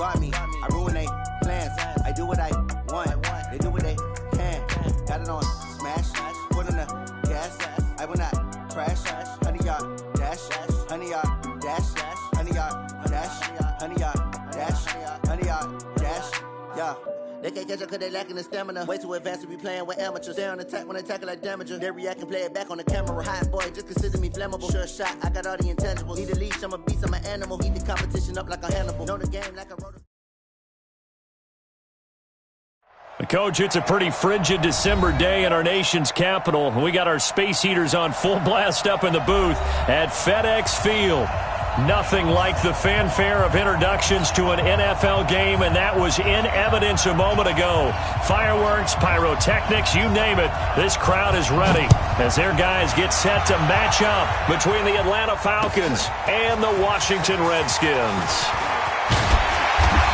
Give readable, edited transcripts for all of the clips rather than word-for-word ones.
guard me. I ruin they plans. I do what I want. They do what they can. Got it on smash. Put on the gas. I will not crash. 100-yard dash. 100-yard dash. 100-yard dash. 100-yard dash. 100-yard dash. Yeah. They can't catch up cause they lacking the stamina. Way too advanced to be playing with amateurs. Stay on attack when they tackle like damager. They react and play it back on the camera. Hot boy, just consider me flammable. Sure shot, I got all the intangibles. Need a leash, I'm a beast, I'm an animal. Eat the competition up like a Hannibal. Know the game like a rotor. Coach, it's a pretty frigid December day in our nation's capital. We got our space heaters on full blast up in the booth at FedEx Field. Nothing like the fanfare of introductions to an NFL game, and that was in evidence a moment ago. Fireworks, pyrotechnics, you name it, this crowd is ready as their guys get set to match up between the Atlanta Falcons and the Washington Redskins.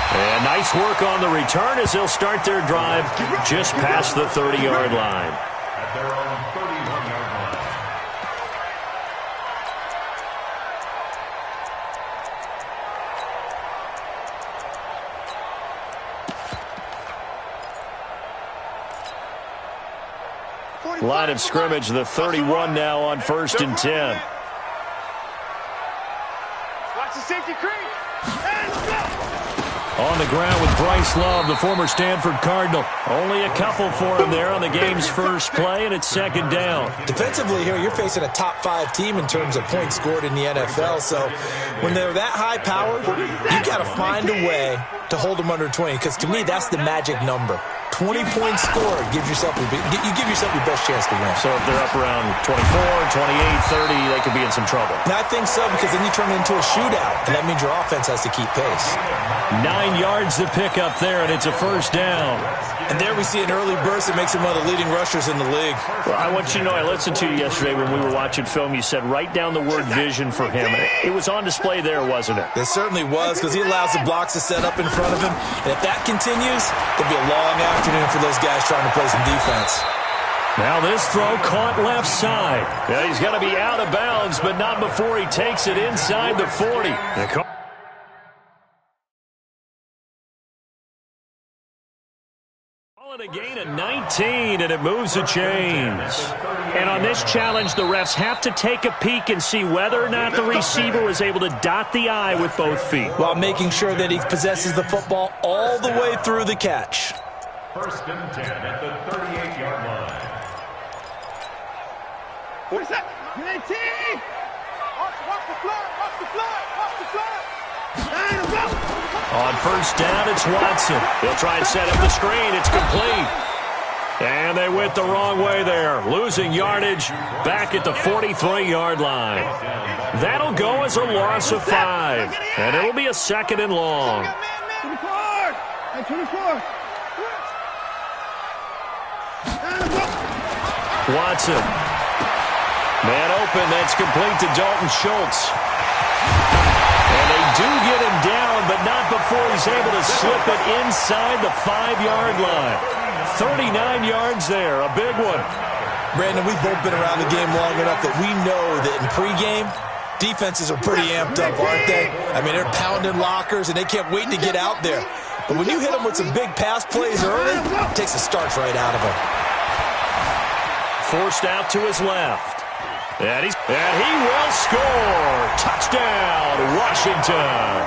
And nice work on the return as they'll start their drive just past the 30-yard line. At their own 31-yard line. Line of scrimmage, the 31 now on 1st and 10. Watch the safety creep. And go! On the ground with Bryce Love, the former Stanford Cardinal. Only a couple for him there on the game's first play, and it's second down. Defensively here, you're facing a top-5 team in terms of points scored in the NFL. So when they're that high-powered, you got to find a way to hold them under 20, because to me, that's the magic number. 20 points scored gives yourself you give yourself your best chance to win. So if they're up around 24, 28, 30, they could be in some trouble. And I think so, because then you turn it into a shootout, and that means your offense has to keep pace. 9 yards to pick up there, and it's a first down. And there we see an early burst that makes him one of the leading rushers in the league. Well, I want you to know, I listened to you yesterday when we were watching film. You said write down the word vision for him. It was on display there, wasn't it? It certainly was, because he allows the blocks to set up in front of him. And if that continues, it'll be a long afternoon for those guys trying to play some defense. Now this throw caught left side. Yeah, he's going to be out of bounds, but not before he takes it inside the 40. A gain of 19, and it moves the chains. And on this challenge, the refs have to take a peek and see whether or not the receiver was able to dot the I with both feet, while making sure that he possesses the football all the way through the catch. 1st and 10 at the 38-yard line. What is that? 19! Watch the flood! Watch the flood! Watch the flood! On 1st down, it's Watson. He'll try and set up the screen. It's complete. And they went the wrong way there, losing yardage back at the 43-yard line. That'll go as a loss of 5, and it'll be a 2nd and long. 24! Watson. Man open, that's complete to Dalton Schultz. And they do get him down, but not before he's able to slip it inside the 5-yard line. 39 yards there, a big one. Brandon, we've both been around the game long enough that we know that in pregame, defenses are pretty amped up, aren't they? I mean, they're pounding lockers, and they can't wait to get out there. But when you hit them with some big pass plays early, it takes the starch right out of them. Forced out to his left. And he will score. Touchdown, Washington.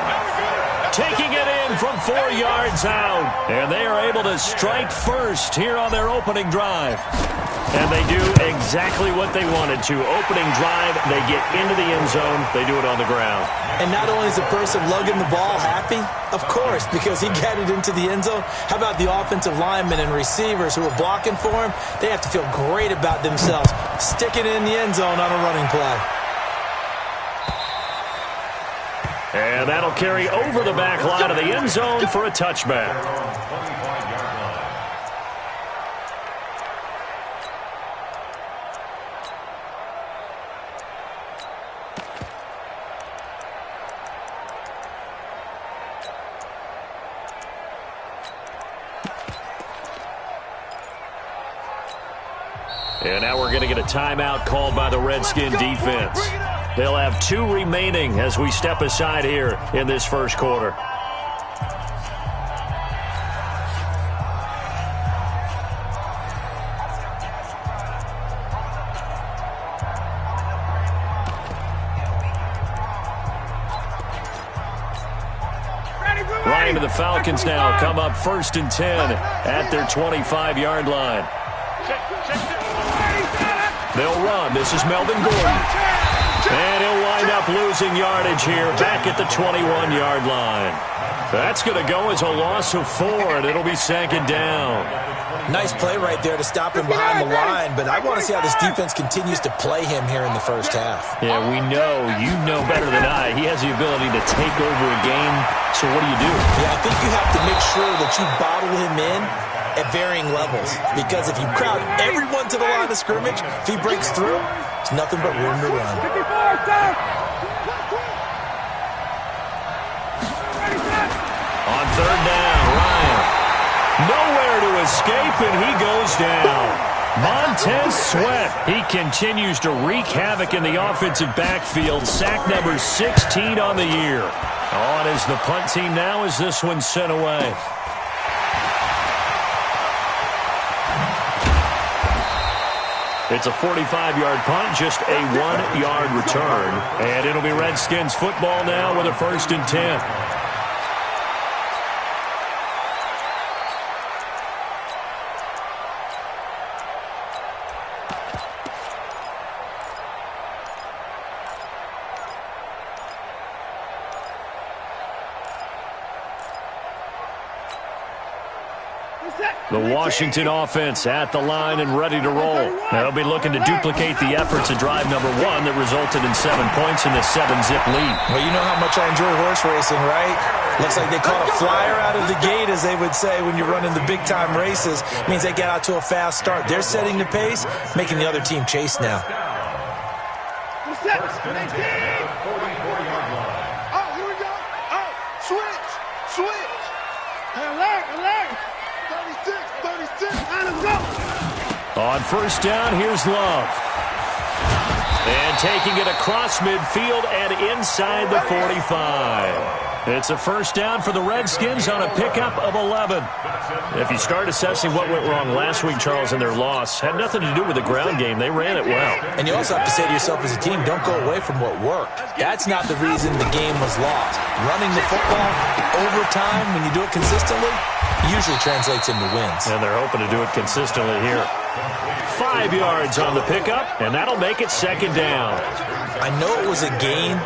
Taking it in from 4 yards out. And they are able to strike first here on their opening drive. And they do exactly what they wanted to. Opening drive, they get into the end zone. They do it on the ground. And not only is the person lugging the ball happy, of course, because he got it into the end zone. How about the offensive linemen and receivers who are blocking for him? They have to feel great about themselves, sticking it in the end zone on a running play. And that'll carry over the back line of the end zone for a touchback. And now we're going to get a timeout called by the Redskin defense. They'll have 2 remaining as we step aside here in this first quarter. trying to the Falcons now come up 1st and 10 at their 25-yard line. They'll run. This is Melvin Gordon. And he'll wind up losing yardage here back at the 21-yard line. That's going to go as a loss of 4, and it'll be 2nd down. Nice play right there to stop him behind the line, but I want to see how this defense continues to play him here in the first half. Yeah, we know, you know better than I, he has the ability to take over a game, so what do you do? Yeah, I think you have to make sure that you bottle him in at varying levels, because if you crowd everyone to the line of scrimmage, if he breaks through, it's nothing but room to run. On 3rd down, Ryan. Nowhere to escape, and he goes down. Montez Sweat. He continues to wreak havoc in the offensive backfield. Sack number 16 on the year. On is the punt team now as this one's sent away. It's a 45-yard punt, just a 1-yard return. And it'll be Redskins football now with a 1st and 10. The Washington offense at the line and ready to roll. They'll be looking to duplicate the efforts of drive number 1 that resulted in 7 points in the 7-zip lead. Well, you know how much I enjoy horse racing, right? Looks like they caught a flyer out of the gate, as they would say when you're running the big-time races. It means they get out to a fast start. They're setting the pace, making the other team chase now. Oh, here we go. Oh, switch. Hey, alert. 36, on 1st down, here's Love. And taking it across midfield and inside the 45. It's a 1st down for the Redskins on a pickup of 11. If you start assessing what went wrong last week, Charles, in their loss, had nothing to do with the ground game. They ran it well. And you also have to say to yourself as a team, don't go away from what worked. That's not the reason the game was lost. Running the football over time, when you do it consistently, usually translates into wins. And they're hoping to do it consistently here. 5 yards on the pickup, and that'll make it 2nd down. I know it was a gain,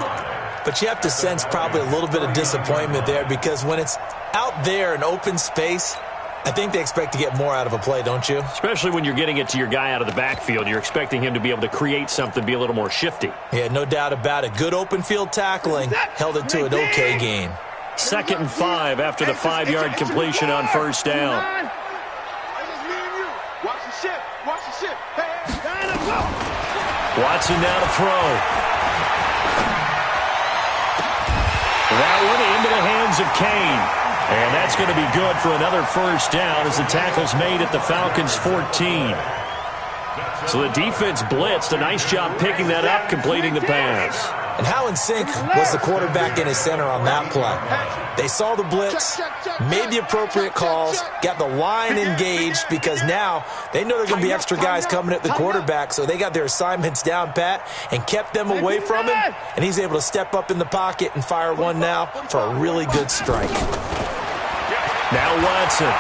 but you have to sense probably a little bit of disappointment there, because when it's out there in open space, I think they expect to get more out of a play, don't you? Especially when you're getting it to your guy out of the backfield. You're expecting him to be able to create something, be a little more shifty. Yeah, no doubt about it. Good open field tackling held it to an okay gain. 2nd and 5 after the 5-yard completion on 1st down. Watson now to throw. That one into the hands of Kane. And that's going to be good for another 1st down as the tackle's made at the Falcons' 14. So the defense blitzed. A nice job picking that up, completing the pass. And how in sync was the quarterback in his center on that play? They saw the blitz, made the appropriate calls, got the line engaged, because now they know there are going to be extra guys coming at the quarterback, so they got their assignments down pat and kept them away from him, and he's able to step up in the pocket and fire one now for a really good strike. Now Watson.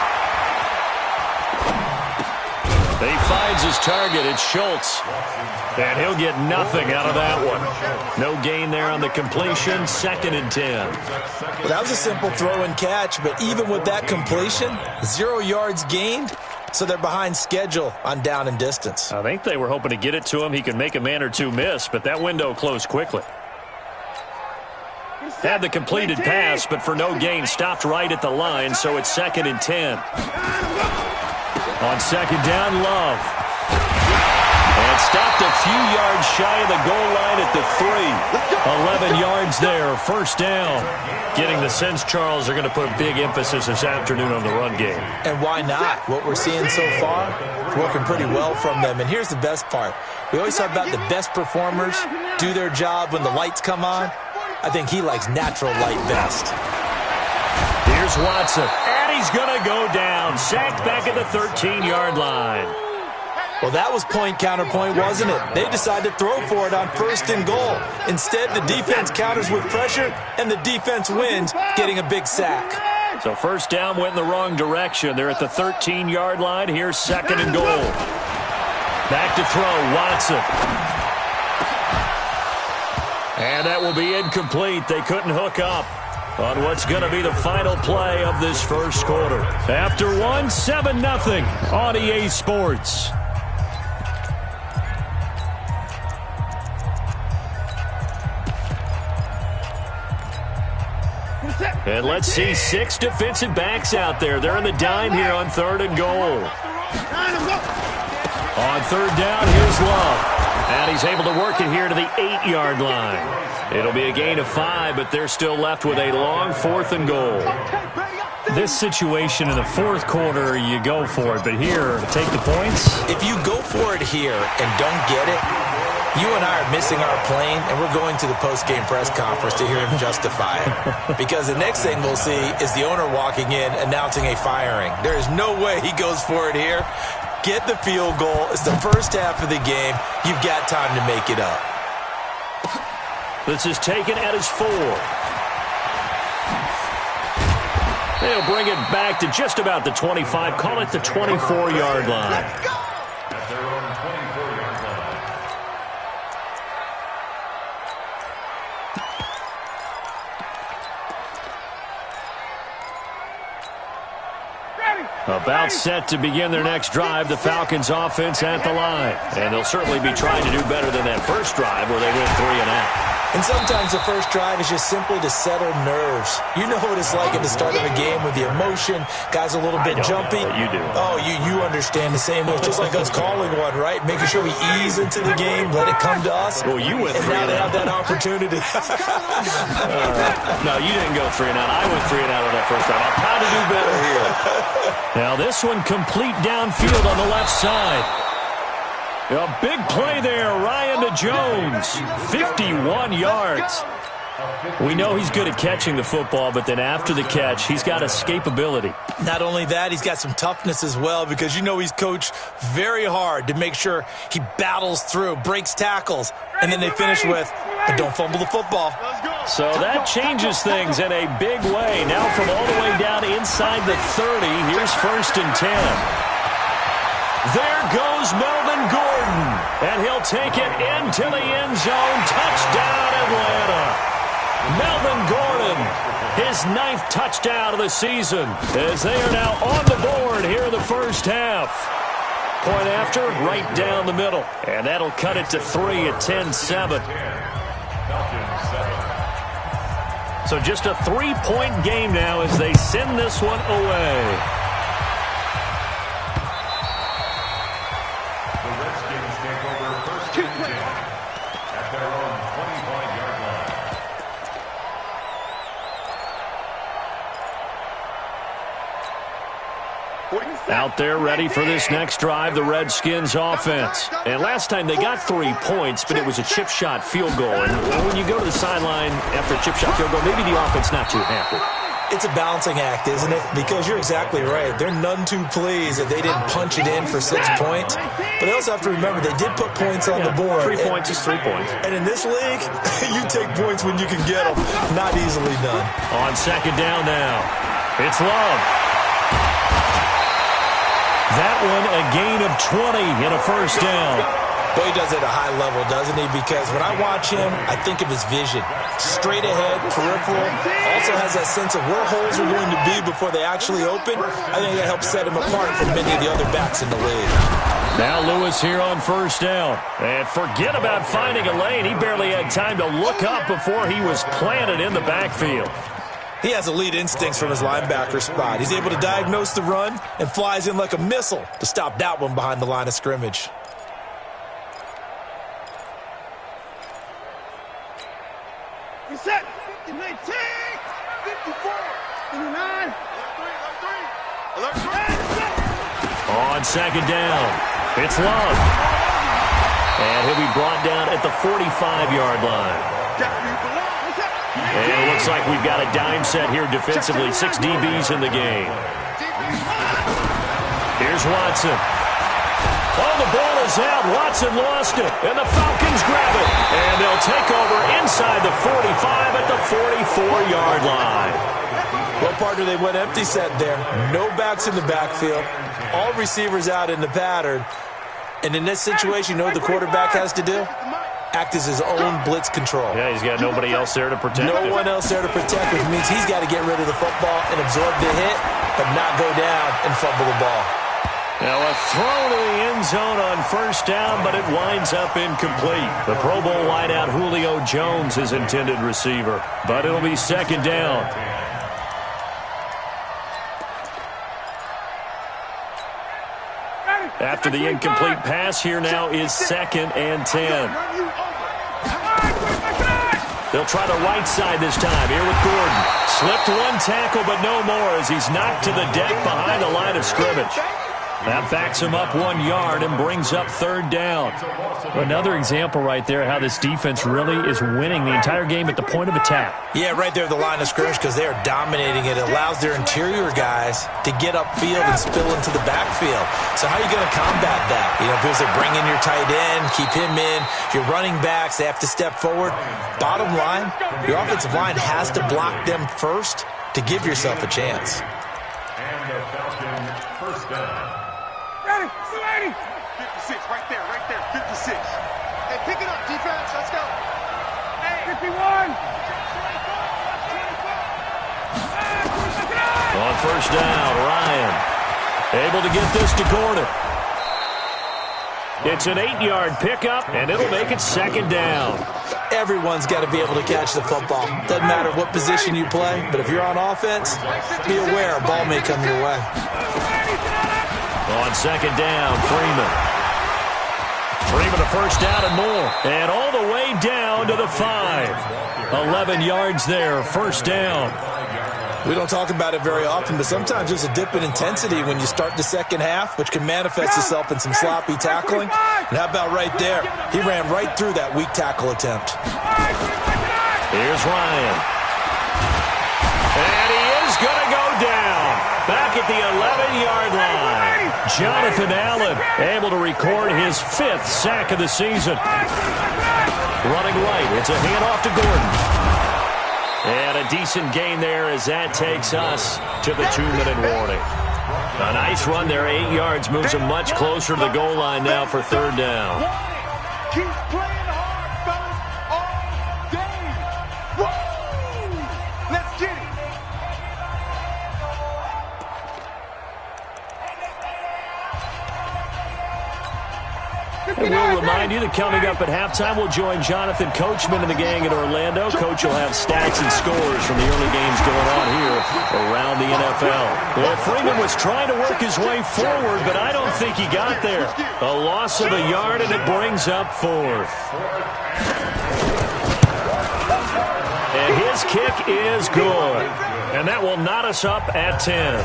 He finds his target. It's Schultz. And he'll get nothing out of that one. No gain there on the completion. 2nd and 10. Well, that was a simple throw and catch, but even with that completion, 0 yards gained, so they're behind schedule on down and distance. I think they were hoping to get it to him. He could make a man or two miss, but that window closed quickly. Had the completed pass, but for no gain, stopped right at the line, so it's 2nd and 10. On 2nd down, Love. And stopped a few yards shy of the goal line at the 3. 11 yards there, 1st down. Getting the sense, Charles, they're going to put a big emphasis this afternoon on the run game. And why not? What we're seeing so far, working pretty well from them. And here's the best part. We always talk about the best performers do their job when the lights come on. I think he likes natural light best. Here's Watson. And he's going to go down. Sacked back at the 13-yard line. Well, that was point counterpoint, wasn't it? They decided to throw for it on 1st and goal. Instead, the defense counters with pressure, and the defense wins, getting a big sack. So first down went in the wrong direction. They're at the 13-yard line. Here's second and goal. Back to throw, Watson. And that will be incomplete. They couldn't hook up on what's going to be the final play of this first quarter. After one, 7-0 on EA Sports. And let's see 6 defensive backs out there. They're in the dime here on third and goal. On third down, here's Love. And he's able to work it here to the 8-yard line. It'll be a gain of 5, but they're still left with a long fourth and goal. This situation in the fourth quarter, you go for it. But here, take the points. If you go for it here and don't get it, you and I are missing our plane, and we're going to the post-game press conference to hear him justify it. Because the next thing we'll see is the owner walking in announcing a firing. There is no way he goes for it here. Get the field goal. It's the first half of the game. You've got time to make it up. This is taken at his 4. They'll bring it back to just about the 25. Call it the 24-yard line. At their own 24-yard line. About set to begin their next drive, the Falcons offense at the line. And they'll certainly be trying to do better than that first drive where they went 3 and out. And sometimes the first drive is just simply to settle nerves. You know what it's like at the start of a game with the emotion. Guys a little bit jumpy. You do. Oh, you understand the same way. It's just like us calling one, right? Making sure we ease into the game, let it come to us. Well, you went 3 and now and they out. have that opportunity. No, you didn't go 3 and out. I went 3 and out on that first drive. I'm trying to do better here. Now this one complete downfield on the left side. A big play there, Ryan to Jones, 51 yards. We know he's good at catching the football, but then after the catch, he's got escapability. Not only that, he's got some toughness as well because you know he's coached very hard to make sure he battles through, breaks tackles, and then they finish with, but don't fumble the football. So that changes things in a big way. Now from all the way down inside the 30, here's first and 10. There goes Melvin Gordon, and he'll take it into the end zone. Touchdown, Atlanta. Melvin Gordon, his 9th touchdown of the season, as they are now on the board here in the first half. Point after, right down the middle, and that'll cut it to 3 at 10-7. So just a 3-point game now as they send this one away. At their own 25-yard line. Out there ready for this next drive, the Redskins offense. And last time they got 3 points, but it was a chip shot field goal. And when you go to the sideline after a chip shot field goal, maybe the offense not too happy. It's a balancing act, isn't it? Because you're exactly right. They're none too pleased that they didn't punch it in for 6 points. But they also have to remember they did put points on the board. 3 points is 3 points. And in this league, you take points when you can get them. Not easily done. On second down now, it's Love. That one a gain of 20 in a first down. Boy, he does it at a high level, doesn't he? Because when I watch him, I think of his vision. Straight ahead, peripheral. Also has that sense of where holes are going to be before they actually open. I think that helps set him apart from many of the other backs in the league. Now Lewis here on first down. And forget about finding a lane. He barely had time to look up before he was planted in the backfield. He has elite instincts from his linebacker spot. He's able to diagnose the run and flies in like a missile to stop that one behind the line of scrimmage. Reset. 19, 54, 59. Alert 3. On second down, it's Love. And he'll be brought down at the 45-yard line. And it looks like we've got a dime set here defensively. 6 DBs in the game. Here's Watson. Oh, the ball is out. Watson lost it. And the Falcons grab it. And they'll take over inside the 45 at the 44-yard line. Well, partner, they went empty set there. No backs in the backfield. All receivers out in the pattern. And in this situation, you know what the quarterback has to do? Act as his own blitz control. Yeah, he's got nobody else there to protect him. No one else there to protect, which means he's got to get rid of the football and absorb the hit, but not go down and fumble the ball. Now a throw to the end zone on first down, but it winds up incomplete. The Pro Bowl wideout Julio Jones is intended receiver, but it'll be second down. After the incomplete pass, here now is 2nd and 10. They'll try the right side this time. Here with Gordon. Slipped one tackle, but no more as he's knocked to the deck behind the line of scrimmage. That backs him up 1 yard and brings up 3rd down. Another example right there how this defense really is winning the entire game at the point of attack. Yeah, right there at the line of scrimmage because they are dominating it. It allows their interior guys to get upfield and spill into the backfield. So how are you going to combat that? You know, because they bring in your tight end, keep him in. Your running backs, they have to step forward. Bottom line, your offensive line has to block them first to give yourself a chance. And the Falcons first down. 56, right there, 56. Hey, pick it up, defense, let's go. Hey, 51. On first down, Ryan able to get this to Gordon. It's an 8-yard pickup, and it'll make it 2nd down. Everyone's got to be able to catch the football. Doesn't matter what position you play, but if you're on offense, be aware a ball may come your way. On 2nd down, Freeman. Freeman a first down and more. And all the way down to the 5. 11 yards there, first down. We don't talk about it very often, but sometimes there's a dip in intensity when you start the second half, which can manifest itself in some sloppy tackling. And how about right there? He ran right through that weak tackle attempt. Here's Ryan. And he is going to go down. Back at the 11-yard line. Jonathan Allen able to record his 5th sack of the season. Running right. It's a handoff to Gordon. And a decent gain there as that takes us to the 2-minute warning. A nice run there. 8 yards moves him much closer to the goal line now for 3rd down. Keep playing hard, fellas, all day. Woo! Let's get it. And we'll remind you that coming up at halftime, we'll join Jonathan Coachman and the gang in Orlando. Coach will have stats and scores from the early games going on here around the NFL. Well, Freeman was trying to work his way forward, but I don't think he got there. A loss of a yard, and it brings up 4th. And his kick is good. And that will knot us up at 10.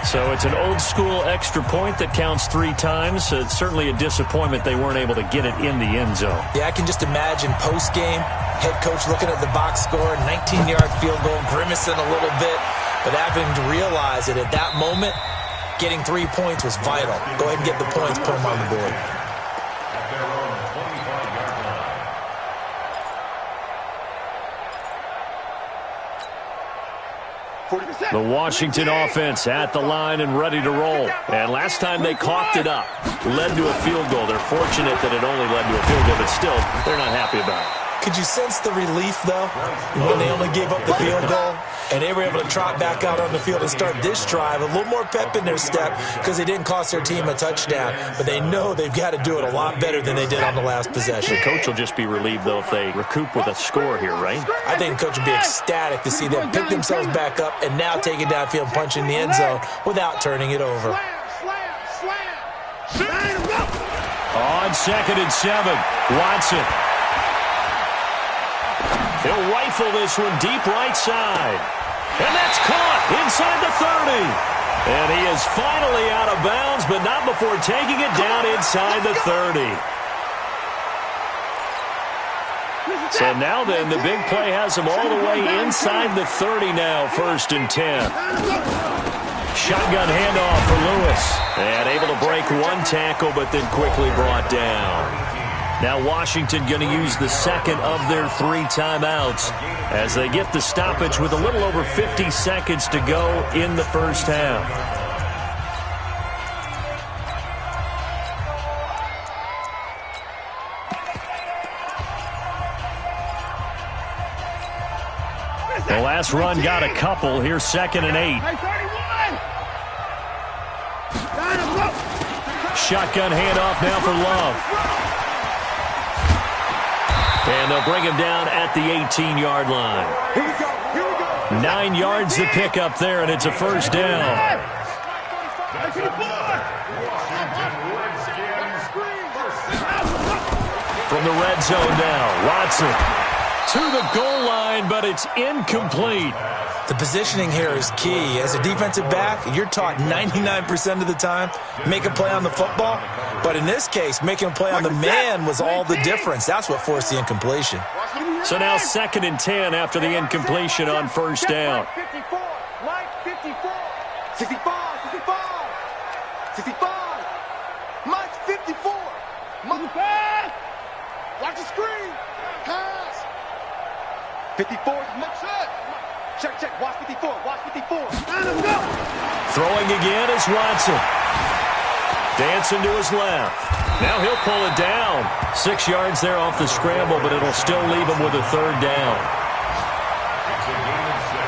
So it's an old-school extra point that counts 3 times. It's certainly a disappointment they weren't able to get it in the end zone. Yeah, I can just imagine post-game, head coach looking at the box score, 19-yard field goal, grimacing a little bit, but having to realize that at that moment, getting 3 points was vital. Go ahead and get the points, put them on the board. The Washington offense at the line and ready to roll. And last time they coughed it up, led to a field goal. They're fortunate that it only led to a field goal, but still, they're not happy about it. Could you sense the relief, though, when they only gave up the field goal and they were able to trot back out on the field and start this drive? A little more pep in their step because they didn't cost their team a touchdown, but they know they've got to do it a lot better than they did on the last possession. The coach will just be relieved, though, if they recoup with a score here, right? I think the coach would be ecstatic to see them pick themselves back up and now take it downfield and punch in the end zone without turning it over. On 2nd and 7, Watson. He'll rifle this one deep right side. And that's caught inside the 30. And he is finally out of bounds, but not before taking it down inside the 30. So now then, the big play has him all the way inside the 30 now, 1st and 10. Shotgun handoff for Lewis. And able to break one tackle, but then quickly brought down. Now Washington going to use the second of their 3 timeouts as they get the stoppage with a little over 50 seconds to go in the first half. The last run got a couple. Here's 2nd and 8. Shotgun handoff now for Love. And they'll bring him down at the 18-yard line. 9 yards to pick up there, and it's a first down. From the red zone now, Watson to the goal line, but it's incomplete. The positioning here is key. As a defensive back, you're taught 99% of the time, make a play on the football. But in this case, making a play on the man was all the difference. That's what forced the incompletion. So now 2nd and 10 after the incompletion on first down. 54, Mike 54, 65, 65, 65, Mike 54, Mike pass, watch the screen, pass, 54, Mike set. Check, watch 54, watch 54. Let's go. Throwing again is Watson. Dancing to his left. Now he'll pull it down. 6 yards there off the scramble, but it'll still leave him with a third down. It's a gain of 6.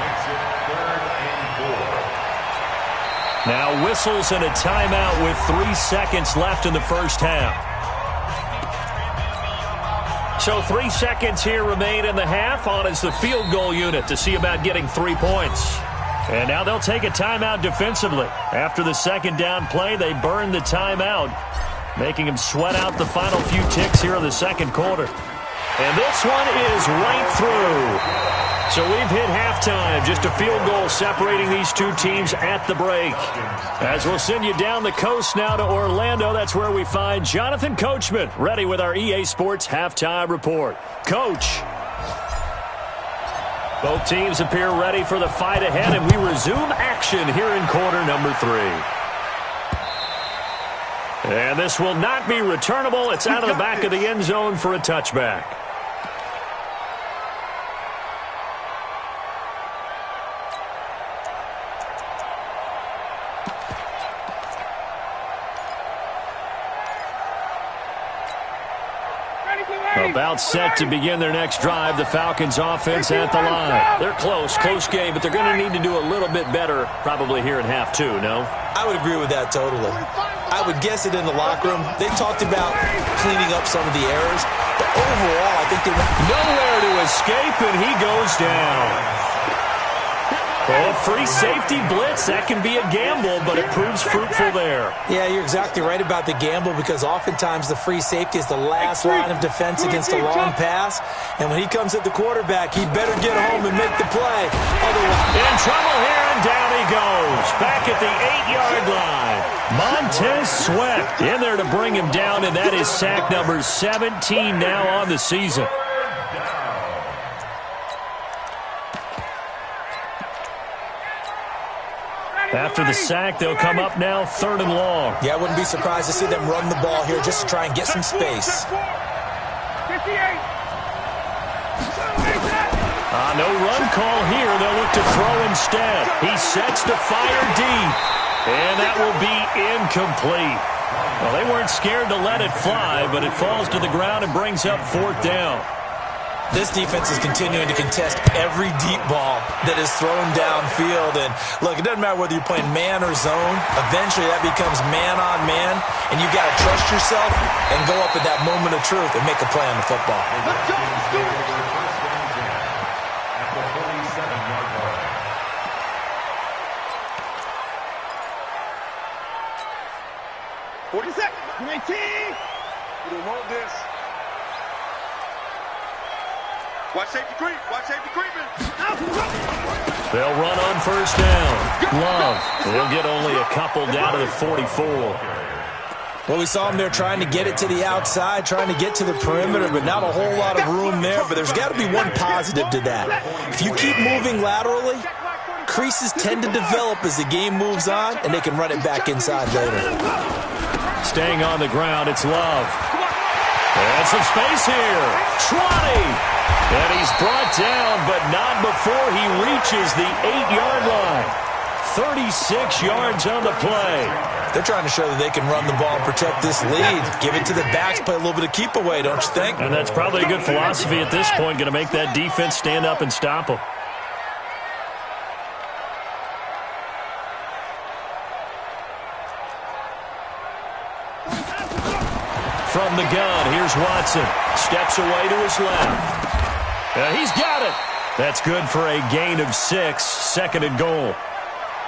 Makes it 3rd and 4. Now whistles and a timeout with 3 seconds left in the first half. So 3 seconds here remain in the half. On is the field goal unit to see about getting 3 points. And now they'll take a timeout defensively. After the second down play, they burn the timeout, making them sweat out the final few ticks here in the second quarter. And this one is right through. So we've hit halftime. Just a field goal separating these two teams at the break. As we'll send you down the coast now to Orlando, that's where we find Jonathan Coachman, ready with our EA Sports Halftime Report. Coach. Both teams appear ready for the fight ahead, and we resume action here in quarter number 3. And this will not be returnable. It's out of the back of the end zone for a touchback. About set to begin their next drive. The Falcons offense at the line. They're close game, but they're going to need to do a little bit better probably here in half 2, no? I would agree with that totally. I would guess it in the locker room. They talked about cleaning up some of the errors, but overall, I think they went nowhere to escape, and he goes down. Well, free safety blitz, that can be a gamble, but it proves fruitful there. Yeah, you're exactly right about the gamble because oftentimes the free safety is the last line of defense against a long pass. And when he comes at the quarterback, he better get home and make the play. Otherwise, in trouble here, and down he goes. Back at the 8-yard line. Montez Sweat in there to bring him down, and that is sack number 17 now on the season. After the sack, they'll come up now 3rd and long. Yeah, I wouldn't be surprised to see them run the ball here just to try and get some space. No run call here. They'll look to throw instead. He sets to fire deep, and that will be incomplete. Well, they weren't scared to let it fly, but it falls to the ground and brings up 4th down. This defense is continuing to contest every deep ball that is thrown downfield. And, look, it doesn't matter whether you're playing man or zone. Eventually, that becomes man-on-man, and you've got to trust yourself and go up at that moment of truth and make a play on the football. At the 47-yard line. We don't want this. Watch safety creep. Watch safety creeping. They'll run on first down. Love. They'll get only a couple down to the 44. Well, we saw them there trying to get it to the outside, trying to get to the perimeter, but not a whole lot of room there. But there's got to be one positive to that. If you keep moving laterally, creases tend to develop as the game moves on, and they can run it back inside later. Staying on the ground, it's Love. And some space here. Trotty. And he's brought down, but not before he reaches the 8-yard line. 36 yards on the play. They're trying to show that they can run the ball and protect this lead. Give it to the backs, play a little bit of keep away, don't you think? And that's probably a good philosophy at this point, going to make that defense stand up and stop them. From the gun, here's Watson. Steps away to his left. And he's got it. That's good for a gain of 6, second and goal.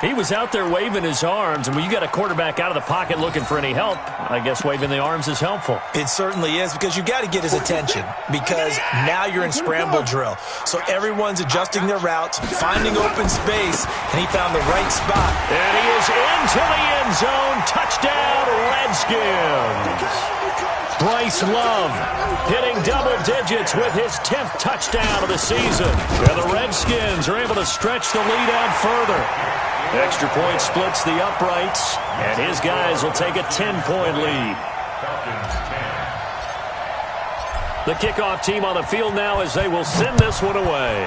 He was out there waving his arms, and when you got a quarterback out of the pocket looking for any help, I guess waving the arms is helpful. It certainly is, because you got to get his attention, because now you're in scramble drill. So everyone's adjusting their routes, finding open space, and he found the right spot. And he is into the end zone. Touchdown, Redskins. Bryce Love hitting double digits with his 10th touchdown of the season. And the Redskins are able to stretch the lead out further. Extra point splits the uprights, and his guys will take a 10-point lead. The kickoff team on the field now as they will send this one away.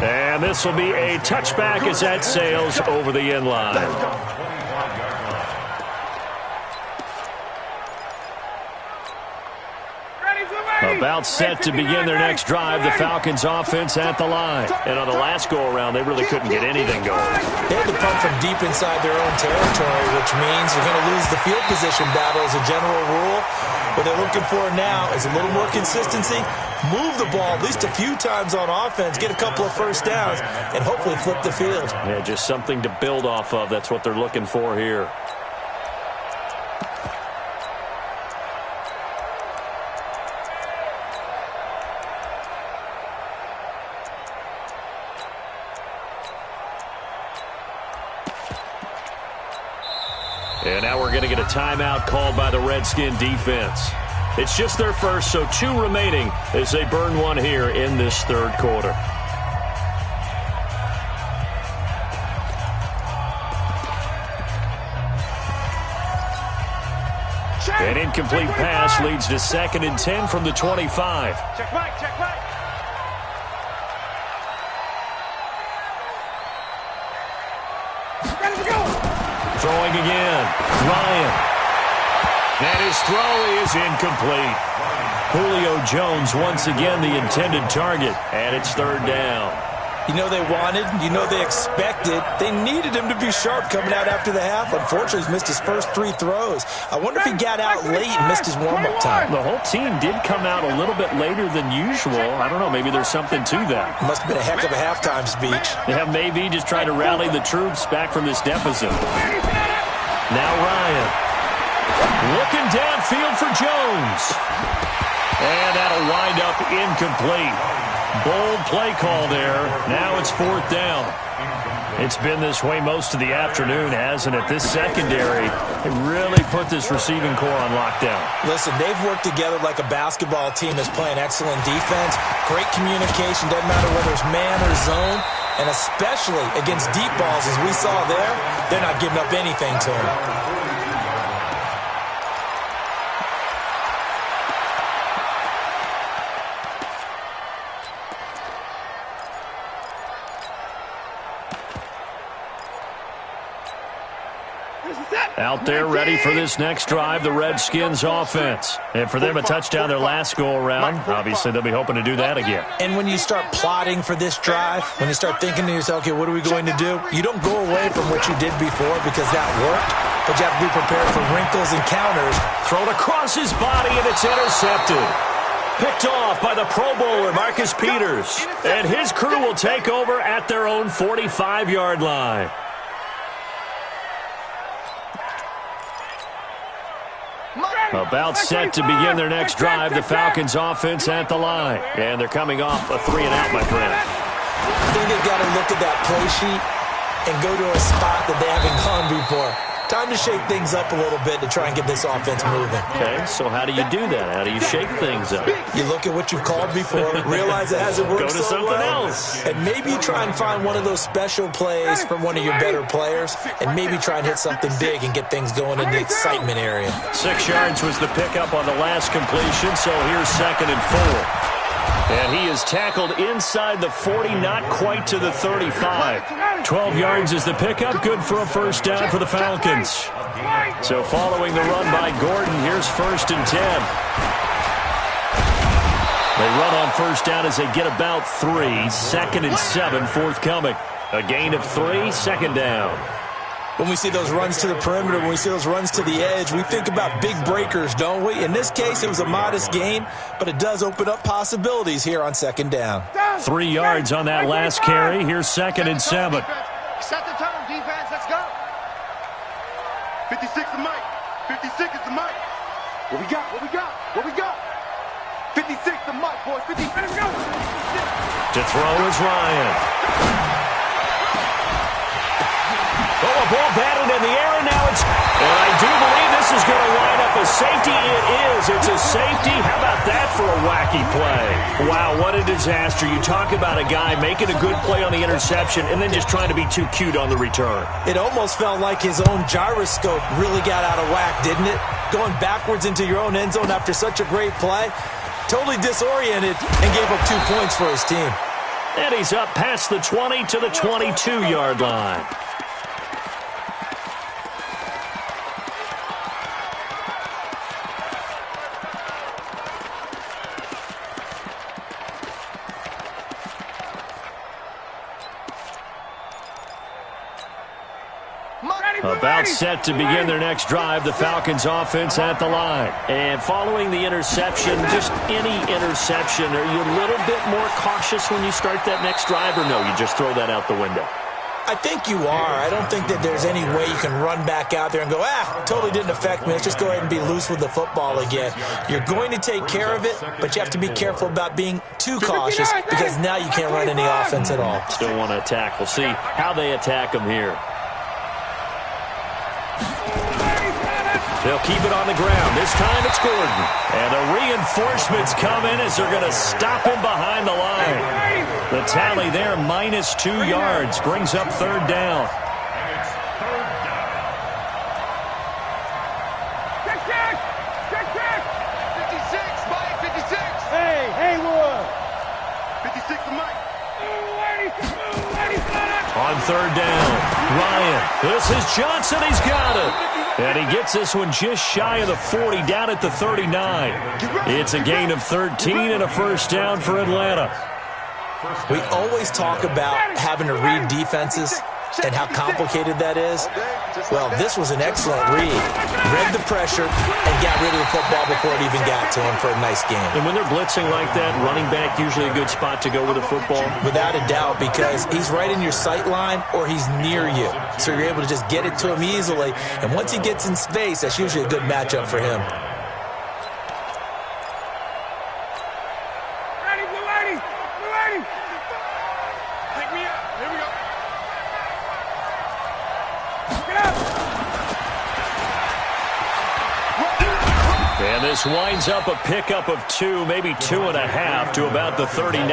And this will be a touchback as that sails over the end line. About set to begin their next drive, the Falcons offense at the line. And on the last go-around, they really couldn't get anything going. They had to punt from deep inside their own territory, which means you're going to lose the field position battle as a general rule. What they're looking for now is a little more consistency, move the ball at least a few times on offense, get a couple of first downs, and hopefully flip the field. Yeah, just something to build off of. That's what they're looking for here. And now we're going to get a timeout called by the Redskin defense. It's just their first, so 2 remaining as they burn one here in this third quarter. An incomplete pass leads to 2nd and 10 from the 25. Check back, check back. Throwing again. Ryan. And his throw is incomplete. Julio Jones once again the intended target, and it's 3rd down. You know they wanted, you know they expected. They needed him to be sharp coming out after the half. Unfortunately, he's missed his first 3 throws. I wonder if he got out late and missed his warm-up time. The whole team did come out a little bit later than usual. I don't know, maybe there's something to that. Must have been a heck of a halftime speech. Yeah, maybe just trying to rally the troops back from this deficit. Now Ryan. Looking downfield for Jones. And that'll wind up incomplete. Bold play call there. Now it's 4th down. It's been this way most of the afternoon, hasn't it? This secondary, it really put this receiving core on lockdown. Listen, they've worked together like a basketball team that's playing excellent defense. Great communication, doesn't matter whether it's man or zone. And especially against deep balls, as we saw there, they're not giving up anything to them. Out there ready for this next drive, the Redskins offense. And for them, a touchdown their last go-around. Obviously, they'll be hoping to do that again. And when you start plotting for this drive, when you start thinking to yourself, okay, what are we going to do? You don't go away from what you did before because that worked, but you have to be prepared for wrinkles and counters. Thrown across his body, and it's intercepted. Picked off by the Pro Bowler, Marcus Peters. And his crew will take over at their own 45-yard line. About set to begin their next drive, the Falcons offense at the line. And they're coming off a 3-and-out, my friend. I think they've got to look at that play sheet and go to a spot that they haven't gone before. Time to shake things up a little bit to try and get this offense moving. Okay, so how do you do that? How do you shake things up? You look at what you've called before, realize it hasn't worked Go to so something well, else. and maybe try and find one of those special plays from one of your better players, and maybe try and hit something big and get things going in the excitement area. 6 yards was the pickup on the last completion, so here's 2nd and 4. And he is tackled inside the 40, not quite to the 35. 12 yards is the pickup, good for a first down for the Falcons. So following the run by Gordon, here's 1st and 10. They run on first down as they get about 3. 2nd and 7 forthcoming. A gain of 3, 2nd down. When we see those runs to the perimeter, when we see those runs to the edge, we think about big breakers, don't we? In this case, it was a modest gain, but it does open up possibilities here on 2nd down. 3 yards on that last carry. Here's 2nd and 7. Set the tone, defense. Let's go. 56 is Mike. 56 is the Mike. What we got? What we got? What we got? 56 the Mike, boys. 50. Let's go. To throw is Ryan. Oh, a ball batted in the air, and now it's... And I do believe this is going to wind up a safety. It is. It's a safety. How about that for a wacky play? Wow, what a disaster. You talk about a guy making a good play on the interception and then just trying to be too cute on the return. It almost felt like his own gyroscope really got out of whack, didn't it? Going backwards into your own end zone after such a great play. Totally disoriented and gave up 2 points for his team. And he's up past the 20 to the 22-yard line. About set to begin their next drive, the Falcons offense at the line. And following the interception, just any interception, are you a little bit more cautious when you start that next drive, or no, you just throw that out the window? I think you are. I don't think that there's any way you can run back out there and go, totally didn't affect me. Let's just go ahead and be loose with the football again. You're going to take care of it, but you have to be careful about being too cautious because now you can't run any offense at all. Still want to attack. We'll see how they attack them here. They'll keep it on the ground. This time it's Gordon. And the reinforcements come in as they're going to stop him behind the line. The tally there, minus 2 yards, brings up 3rd down. And it's 3rd down. Check. 56, Mike, 56. Hey, Haywood. 56 to Mike. On 3rd down, Ryan. This is Johnson. He's got it. And he gets this one just shy of the 40, down at the 39. It's a gain of 13 and a first down for Atlanta. We always talk about having to read defenses and how complicated that is. Well, this was an excellent read. Read the pressure and got rid of the football before it even got to him for a nice game. And when they're blitzing like that, running back usually a good spot to go with the football? Without a doubt, because he's right in your sight line or he's near you. So you're able to just get it to him easily. And once he gets in space, that's usually a good matchup for him. And this winds up a pickup of 2, maybe 2.5 to about the 39.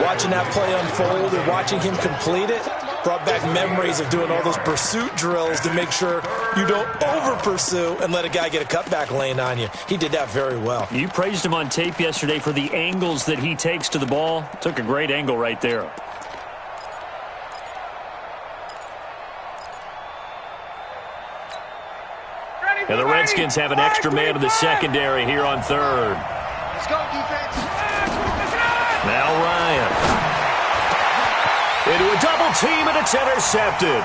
Watching that play unfold and watching him complete it brought back memories of doing all those pursuit drills to make sure you don't over-pursue and let a guy get a cutback lane on you. He did that very well. You praised him on tape yesterday for the angles that he takes to the ball. Took a great angle right there. And the Redskins have an extra man in the secondary here on 3rd. Let's go, defense. Now Ryan. Into a double team, and it's intercepted.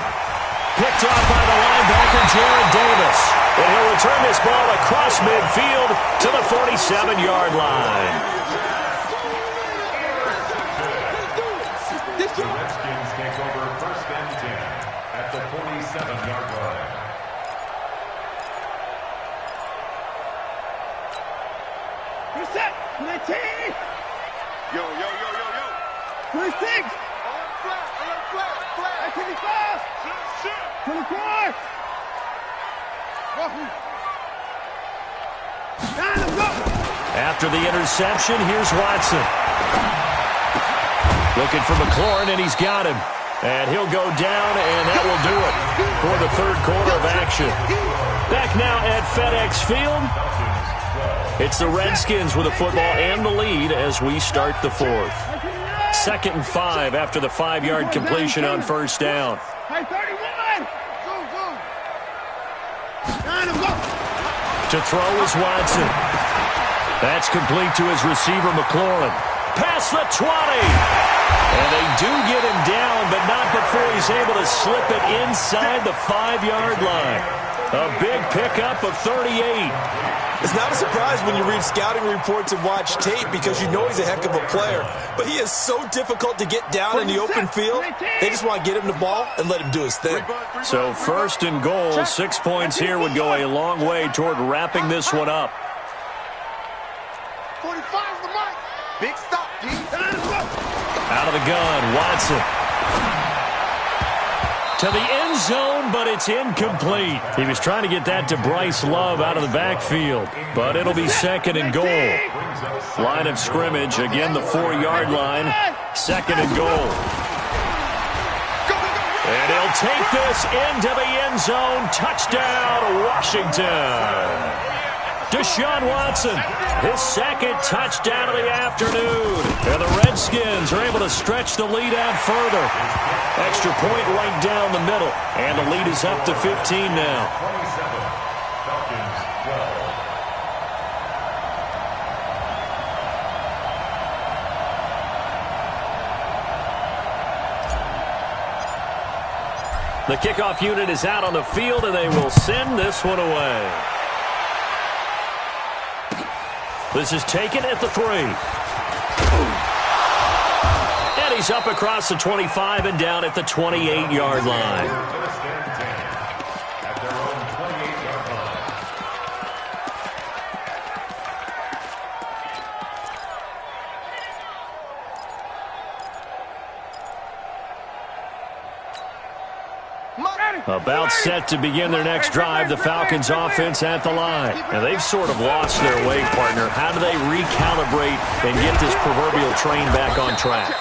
Picked off by the linebacker, Jared Davis. And he'll return this ball across midfield to the 47-yard line. The Redskins take over 1st and 10 at the 47-yard line. Reset. 19. Yo. 26. Flat. 25. 24. After the interception, here's Watson. Looking for McLaurin, and he's got him. And he'll go down, and that will do it for the third quarter of action. Back now at FedEx Field. It's the Redskins with the football and the lead as we start the fourth. 2nd and 5 after the 5-yard completion on first down. To throw is Watson. That's complete to his receiver, McLaurin. Past the 20. And they do get him down, but not before he's able to slip it inside the 5-yard line. A big pickup of 38. It's not a surprise when you read scouting reports and watch tape because you know he's a heck of a player. But he is so difficult to get down in the open field. They just want to get him the ball and let him do his thing. So 1st and goal, 6 points here would go a long way toward wrapping this one up. 45 is the mark. Big stop, D. Out of the gun, Watson. To the end zone, but it's incomplete. He was trying to get that to Bryce Love out of the backfield, but it'll be 2nd and goal. Line of scrimmage, again the 4-yard line, 2nd and goal. And he'll take this into the end zone. Touchdown, Washington. Deshaun Watson, his 2nd touchdown of the afternoon. And the Redskins are able to stretch the lead out further. Extra point right down the middle. And the lead is up to 15 now. 27. Falcons 12. The kickoff unit is out on the field, and they will send this one away. This is taken at the 3. And he's up across the 25 and down at the 28-yard line. At their own 28-yard line. About set to begin their next drive, the Falcons offense at the line. And they've sort of lost their way, partner. How do they recalibrate and get this proverbial train back on track?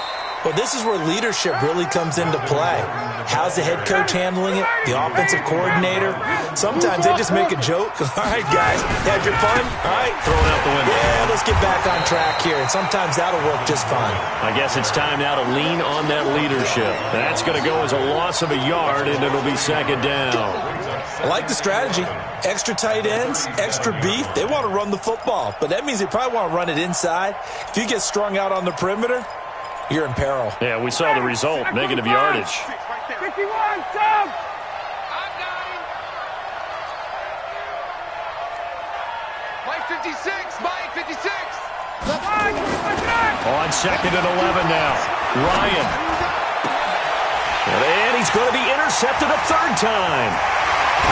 Well, this is where leadership really comes into play. How's the head coach handling it? The offensive coordinator? Sometimes they just make a joke. All right, guys, had your fun? All right. Throw it out the window. Yeah, let's get back on track here. And sometimes that'll work just fine. I guess it's time now to lean on that leadership. That's going to go as a loss of a yard, and it'll be 2nd down. I like the strategy. Extra tight ends, extra beef. They want to run the football, but that means they probably want to run it inside. If you get strung out on the perimeter, you're in peril. Yeah, we saw the result, negative yardage. 51, Sam! Mike 56, Mike 56. On 2nd and 11 now. Ryan. And he's going to be intercepted a 3rd time.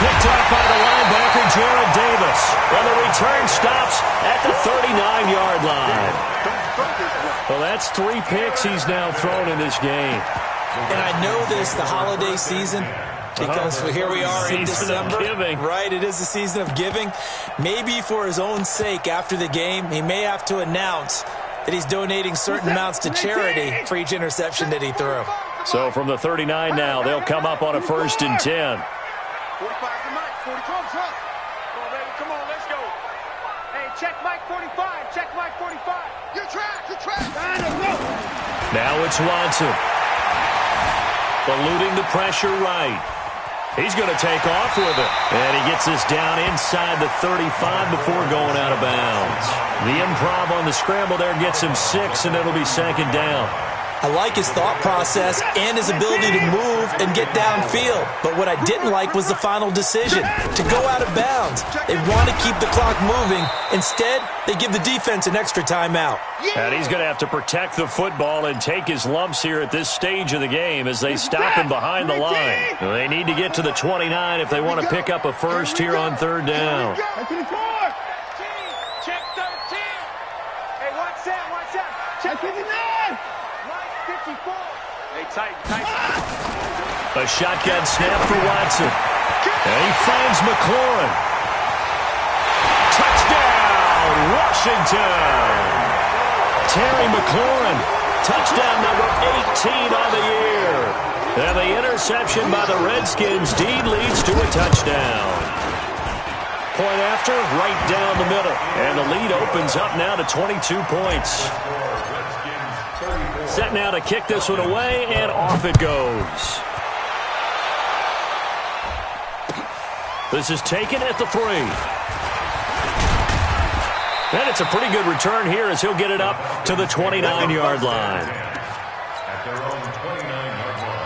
Picked up by the linebacker, Jared Davis. And the return stops at the 39-yard line. Well, that's 3 picks he's now thrown in this game. And I know this, the holiday season, because here we are in December. Right, it is the season of giving. Maybe for his own sake after the game, he may have to announce that he's donating certain amounts to charity for each interception that he threw. So from the 39 now, they'll come up on a 1st and 10. 45 to Mike, 40, come on, baby, come on, let's go. Hey, check Mike 45, check Mike 45. You're trapped, you're trapped. Now it's Watson. Eluding the pressure right. He's going to take off with it. And he gets this down inside the 35 before going out of bounds. The improv on the scramble there gets him 6, and it'll be 2nd down. I like his thought process and his ability to move and get downfield. But what I didn't like was the final decision, to go out of bounds. They want to keep the clock moving. Instead, they give the defense an extra timeout. And he's going to have to protect the football and take his lumps here at this stage of the game as they stop him behind the line. They need to get to the 29 if they want to pick up a 1st here on 3rd down. Check 13. Hey, watch that, watch that. Check 59. 54. Hey, tight, tight. A shotgun snap for Watson. And he finds McLaurin. Touchdown, Washington. Terry McLaurin, touchdown number 18 on the year. And the interception by the Redskins deed leads to a touchdown. Point after, right down the middle. And the lead opens up now to 22 points. Set now to kick this one away, and off it goes. This is taken at the 3. And it's a pretty good return here as he'll get it up to the 29-yard line. At their own 29-yard line.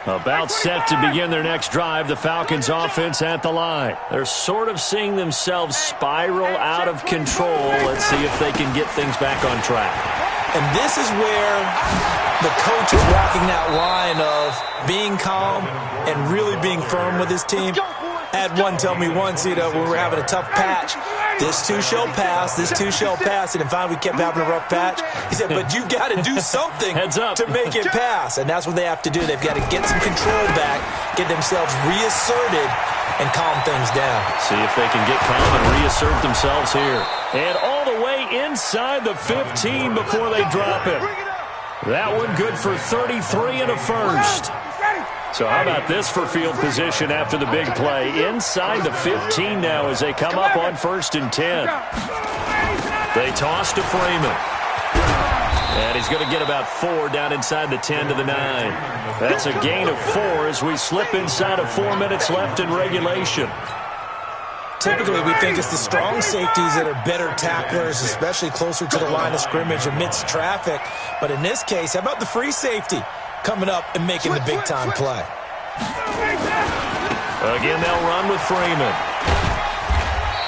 About set to begin their next drive, the Falcons offense at the line. They're sort of seeing themselves spiral out of control. Let's see if they can get things back on track. And this is where the coach is walking that line of being calm and really being firm with his team. I had one tell me once, when we were having a tough patch, this too shall pass, this too shall pass. And finally we kept having a rough patch. He said, but you've got to do something to make it pass. And that's what they have to do. They've got to get some control back, get themselves reasserted, and calm things down. See if they can get calm and reassert themselves here. And all the way inside the 15 before they drop it. That one good for 33 and a first. So how about this for field position after the big play? Inside the 15 now as they come up on 1st and 10. They toss to Freeman. And he's going to get about 4 down inside the 10 to the 9. That's a gain of 4 as we slip inside of 4 minutes left in regulation. Typically, we think it's the strong safeties that are better tacklers, especially closer to the line of scrimmage amidst traffic. But in this case, how about the free safety coming up and making the big-time play? Again, they'll run with Freeman.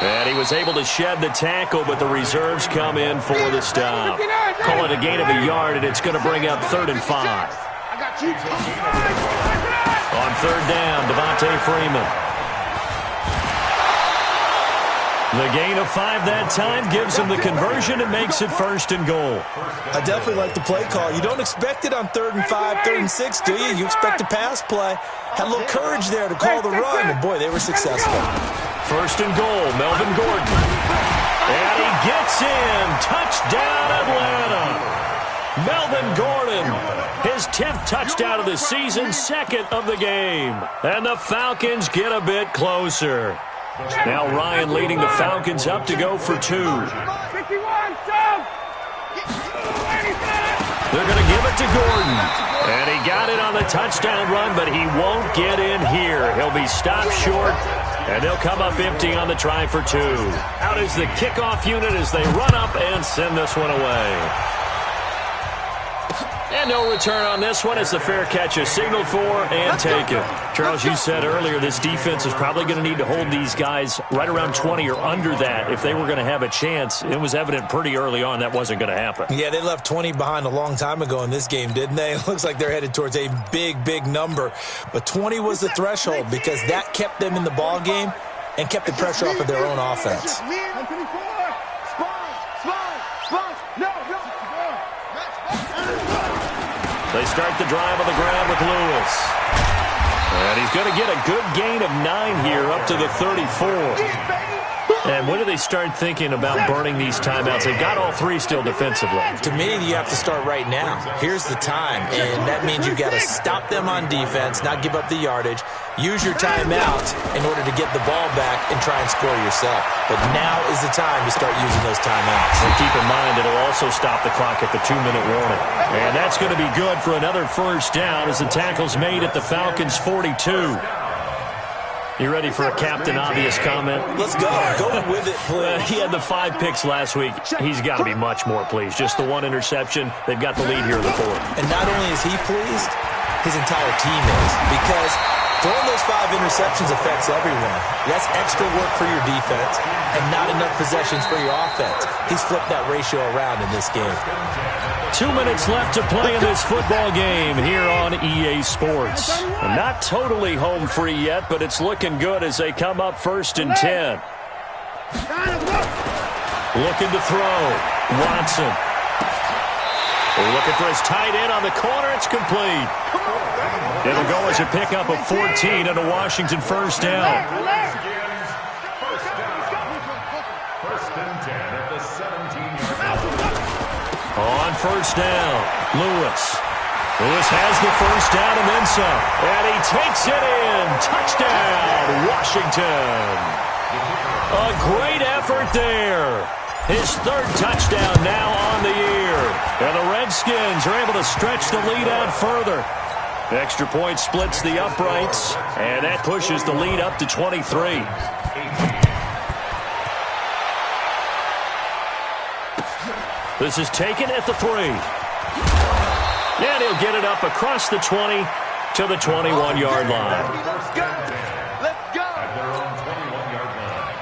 And he was able to shed the tackle, but the reserves come in for the stop. Call it a gain of a yard, and it's going to bring up 3rd and 5. On 3rd down, Devontae Freeman. The gain of 5 that time gives him the conversion and makes it 1st and goal. I definitely like the play call. You don't expect it on 3rd and 5, 3rd and 6, do you? You expect a pass play. Had a little courage there to call the run, and boy, they were successful. 1st and goal, Melvin Gordon. And he gets in. Touchdown, Atlanta. Melvin Gordon, his 10th touchdown of the season, 2nd of the game. And the Falcons get a bit closer. Now Ryan leading the Falcons up to go for 2. They're going to give it to Gordon. And he got it on the touchdown run, but he won't get in here. He'll be stopped short, and they'll come up empty on the try for 2. Out is the kickoff unit as they run up and send this one away. And no return on this one as the fair catch is signaled for and taken. Charles, you said earlier this defense is probably going to need to hold these guys right around 20 or under that if they were going to have a chance. It was evident pretty early on that wasn't going to happen. Yeah, they left 20 behind a long time ago in this game, didn't they? It looks like they're headed towards a big, big number. But 20 was the threshold because that kept them in the ball game and kept the pressure off of their own offense. They start the drive on the ground with Lewis. And he's going to get a good gain of 9 here up to the 34. And when do they start thinking about burning these timeouts? They've got all 3 still defensively. To me, you have to start right now. Here's the time, and that means you've got to stop them on defense, not give up the yardage, use your timeout in order to get the ball back and try and score yourself. But now is the time to start using those timeouts. And keep in mind, it'll also stop the clock at the 2-minute warning. And that's going to be good for another 1st down as the tackle's made at the Falcons' 42. You ready for a Captain Obvious comment? Let's go. Go with it, please. He had the 5 picks last week. He's got to be much more pleased. Just the 1 interception. They've got the lead here in the 4th. And not only is he pleased, his entire team is. Because throwing those 5 interceptions affects everyone. That's extra work for your defense and not enough possessions for your offense. He's flipped that ratio around in this game. 2 minutes left to play in this football game here on EA Sports. Not totally home free yet, but it's looking good as they come up 1st and 10. Looking to throw. Watson. Looking for his tight end on the corner. It's complete. It'll go as a pickup of 14 and a Washington first down. First and 10 at the 17-yard line. On first down, Lewis. Lewis has the first down and then some. And he takes it in. Touchdown, Washington. A great effort there. His third touchdown now on the year. And the Redskins are able to stretch the lead out further. The extra point splits the uprights, and that pushes the lead up to 23. This is taken at the 3. And he'll get it up across the 20 to the 21-yard line. Let's go. At their own 21-yard line.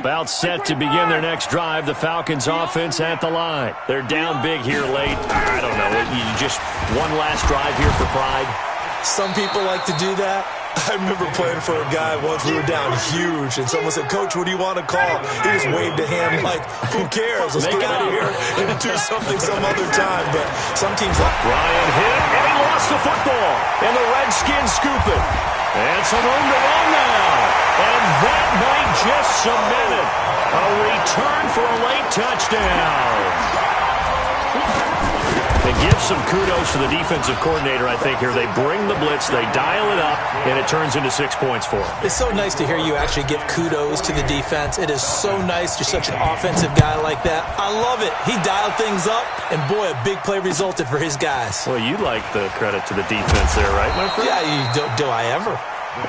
About set to begin their next drive, the Falcons offense at the line. They're down big here late. I don't know, you just one last drive here for pride. Some people like to do that. I remember playing for a guy once. We were down huge, and someone said, "Coach, what do you want to call?" He just waved a hand like, "Who cares? Let's get out of here and do something some other time." But some teams like Ryan hit, and he lost the football. And the Redskins scoop it. And some room to run now. And that might just cement it. A return for a late touchdown. And give some kudos to the defensive coordinator, I think, here. They bring the blitz, they dial it up, and it turns into 6 points for them. It's so nice to hear you actually give kudos to the defense. It is so nice. You're such an offensive guy like that. I love it. He dialed things up, and boy, a big play resulted for his guys. Well, you like the credit to the defense there, right, my friend? Yeah, do I ever?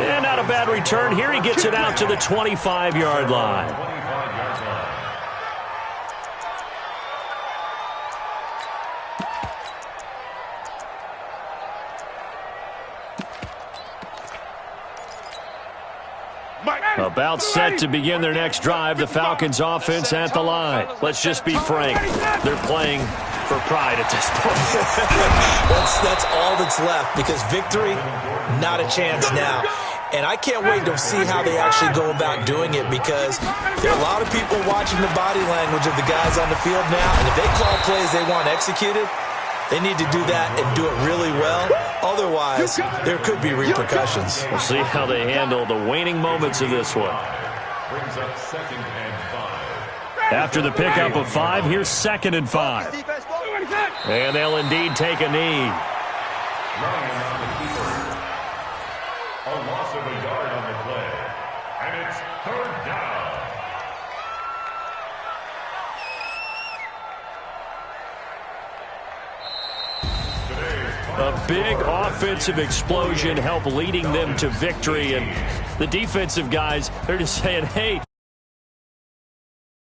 And not a bad return. Here he gets it out to the 25-yard line. 25-yard line. About set to begin their next drive, the Falcons offense at the line. Let's just be frank. They're playing for pride at this point. That's all that's left, because victory, not a chance now. And I can't wait to see how they actually go about doing it, because there are a lot of people watching the body language of the guys on the field now, and if they call plays they want executed, they need to do that and do it really well. Otherwise, there could be repercussions. We'll see how they handle the waning moments of this one. Brings up 2nd and 5. After the pickup of 5, here's 2nd and 5. And they'll indeed take a knee. Ryan on the keeper. A loss of a yard on the play. And it's 3rd down. A big offensive explosion helped leading them to victory. And the defensive guys, they're just saying, hey,